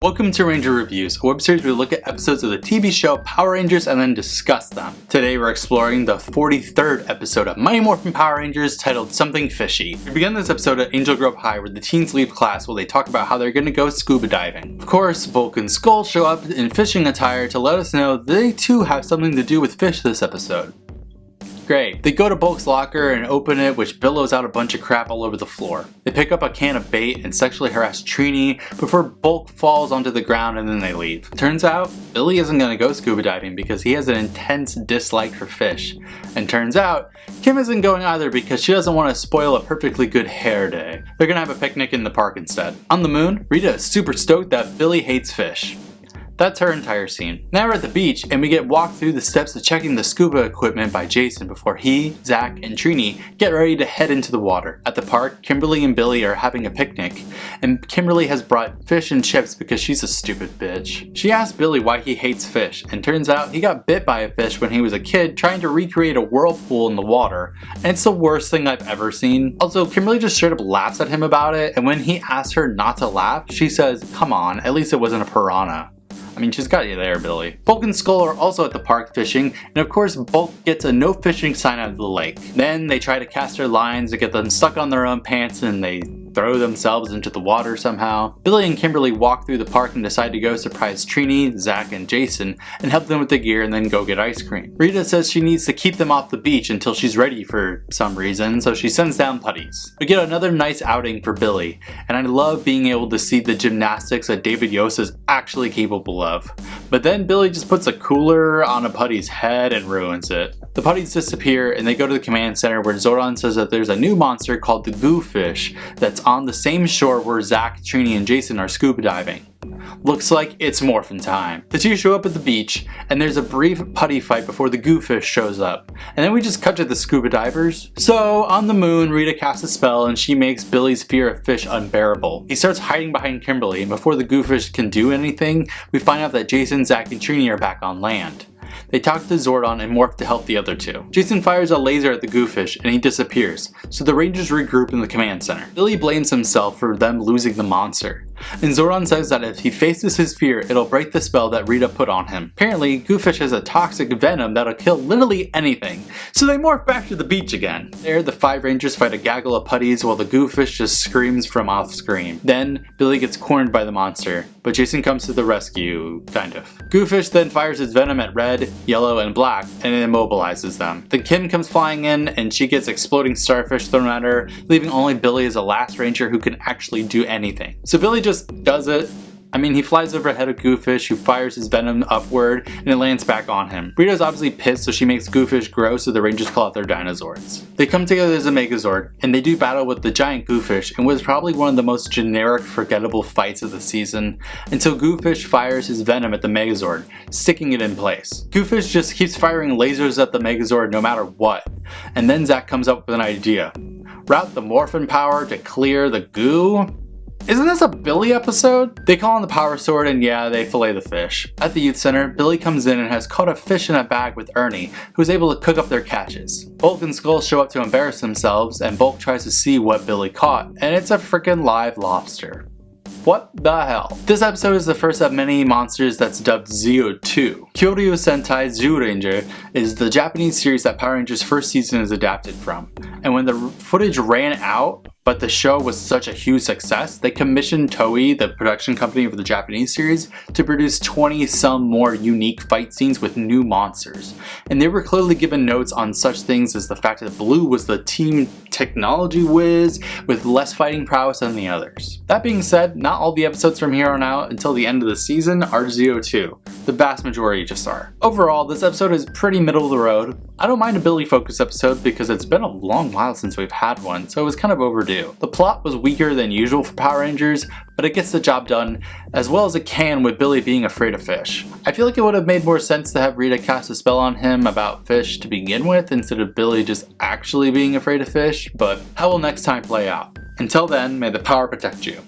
Welcome to Ranger Reviews, a web series where we look at episodes of the TV show Power Rangers and then discuss them. Today we're exploring the 43rd episode of Mighty Morphin Power Rangers titled Something Fishy. We begin this episode at Angel Grove High where the teens leave class while they talk about how they're going to go scuba diving. Of course, Bulk and Skull show up in fishing attire to let us know they too have something to do with fish this episode. Great. They go to Bulk's locker and open it, which billows out a bunch of crap all over the floor. They pick up a can of bait and sexually harass Trini before Bulk falls onto the ground and then they leave. Turns out, Billy isn't going to go scuba diving because he has an intense dislike for fish. And turns out, Kim isn't going either because she doesn't want to spoil a perfectly good hair day. They're going to have a picnic in the park instead. On the moon, Rita is super stoked that Billy hates fish. That's her entire scene. Now we're at the beach and we get walked through the steps of checking the scuba equipment by Jason before he, Zach, and Trini get ready to head into the water. At the park, Kimberly and Billy are having a picnic, and Kimberly has brought fish and chips because she's a stupid bitch. She asks Billy why he hates fish, and turns out he got bit by a fish when he was a kid trying to recreate a whirlpool in the water, and it's the worst thing I've ever seen. Also, Kimberly just straight up laughs at him about it, and when he asks her not to laugh, she says, "Come on, at least it wasn't a piranha." I mean, she's got you there, Billy. Bulk and Skull are also at the park fishing, and of course Bulk gets a no fishing sign out of the lake. Then they try to cast their lines to get them stuck on their own pants and they throw themselves into the water somehow. Billy and Kimberly walk through the park and decide to go surprise Trini, Zach, and Jason and help them with the gear and then go get ice cream. Rita says she needs to keep them off the beach until she's ready for some reason, so she sends down putties. We get another nice outing for Billy, and I love being able to see the gymnastics that David Yost is actually capable of. But then Billy just puts a cooler on a putty's head and ruins it. The putties disappear and they go to the command center where Zordon says that there's a new monster called the Goo Fish that's on the same shore where Zach, Trini, and Jason are scuba diving. Looks like it's morphin' time. The two show up at the beach, and there's a brief putty fight before the Goo Fish shows up. And then we just cut to the scuba divers. So, on the moon, Rita casts a spell and she makes Billy's fear of fish unbearable. He starts hiding behind Kimberly, and before the Goo Fish can do anything, we find out that Jason, Zach, and Trini are back on land. They talk to Zordon and morph to help the other two. Jason fires a laser at the Goo Fish and he disappears, so the Rangers regroup in the command center. Billy blames himself for them losing the monster, and Zordon says that if he faces his fear, it'll break the spell that Rita put on him. Apparently, Goo Fish has a toxic venom that'll kill literally anything, so they morph back to the beach again. There, the 5 Rangers fight a gaggle of putties while the Goo Fish just screams from off screen. Then, Billy gets cornered by the monster, but Jason comes to the rescue, kind of. Goo Fish then fires his venom at Red, Yellow, and Black, and it immobilizes them. Then Kim comes flying in, and she gets exploding starfish thrown at her, leaving only Billy as the last Ranger who can actually do anything. So Billy just does it. I mean, he flies overhead of Goo Fish, who fires his venom upward, and it lands back on him. Rita's obviously pissed, so she makes Goo Fish grow so the Rangers call out their dinosaurs. They come together as a Megazord, and they do battle with the giant Goo Fish, and was probably one of the most generic, forgettable fights of the season, until Goo Fish fires his venom at the Megazord, sticking it in place. Goo Fish just keeps firing lasers at the Megazord no matter what, and then Zach comes up with an idea. Route the Morphin Power to clear the goo? Isn't this a Billy episode? They call on the power sword and yeah, they fillet the fish. At the youth center, Billy comes in and has caught a fish in a bag with Ernie, who's able to cook up their catches. Bulk and Skull show up to embarrass themselves and Bulk tries to see what Billy caught, and it's a freaking live lobster. What the hell? This episode is the first of many monsters that's dubbed Z02. Kyoryu Sentai Zyuranger is the Japanese series that Power Rangers' first season is adapted from. And when the footage ran out, but the show was such a huge success, they commissioned Toei, the production company of the Japanese series, to produce 20-some more unique fight scenes with new monsters. And they were clearly given notes on such things as the fact that Blue was the team technology whiz with less fighting prowess than the others. That being said, not all the episodes from here on out until the end of the season are Z02. The vast majority just are. Overall, this episode is pretty middle of the road. I don't mind a Billy focus episode because it's been a long while since we've had one, so it was kind of overdue. The plot was weaker than usual for Power Rangers, but it gets the job done as well as it can with Billy being afraid of fish. I feel like it would have made more sense to have Rita cast a spell on him about fish to begin with instead of Billy just actually being afraid of fish, but how will next time play out? Until then, may the power protect you.